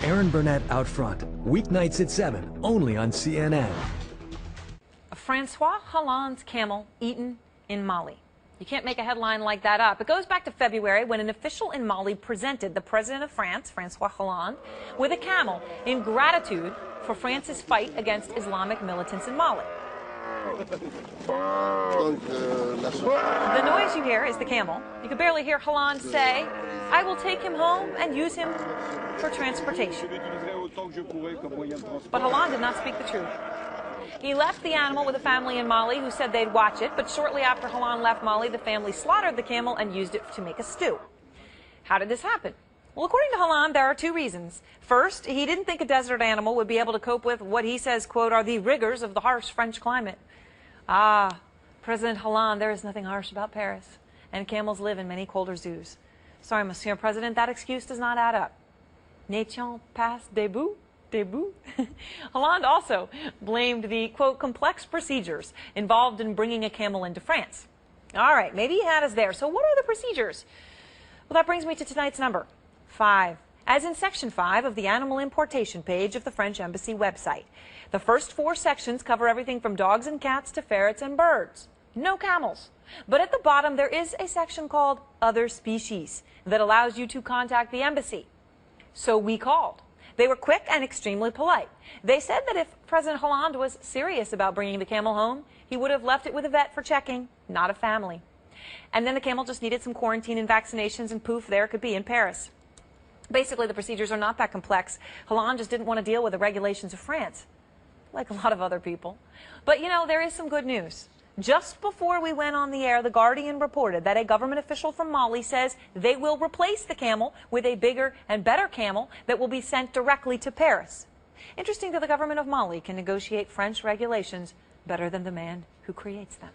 Aaron Burnett out front. Weeknights at 7, only on CNN. Francois Hollande's camel eaten in Mali. You can't make a headline like that up. It goes back to February when an official in Mali presented the president of France, Francois Hollande, with a camel in gratitude for France's fight against Islamic militants in Mali. The noise you hear is the camel. You can barely hear Hollande say, "I will take him home and use him for transportation." But Hollande did not speak the truth. He left the animal with a family in Mali who said they'd watch it, but shortly after Hollande left Mali, the family slaughtered the camel and used it to make a stew. How did this happen? Well, according to Hollande, there are two reasons. First, he didn't think a desert animal would be able to cope with what he says, quote, are the rigors of the harsh French climate. Ah, President Hollande, there is nothing harsh about Paris, and camels live in many colder zoos. Sorry, Monsieur President, that excuse does not add up. N'étions pas debout? Hollande also blamed the, quote, complex procedures involved in bringing a camel into France. All right, maybe he had us there. So what are the procedures? Well, that brings me to tonight's number, 5. As in Section 5 of the Animal Importation page of the French Embassy website. The first 4 sections cover everything from dogs and cats to ferrets and birds. No camels. But at the bottom, there is a section called Other Species that allows you to contact the embassy. So we called. They were quick and extremely polite. They said that if President Hollande was serious about bringing the camel home, he would have left it with a vet for checking, not a family. And then the camel just needed some quarantine and vaccinations, and poof, there it could be in Paris. Basically, the procedures are not that complex. Hollande just didn't want to deal with the regulations of France, like a lot of other people. But, you know, there is some good news. Just before we went on the air, The Guardian reported that a government official from Mali says they will replace the camel with a bigger and better camel that will be sent directly to Paris. Interesting that the government of Mali can negotiate French regulations better than the man who creates them.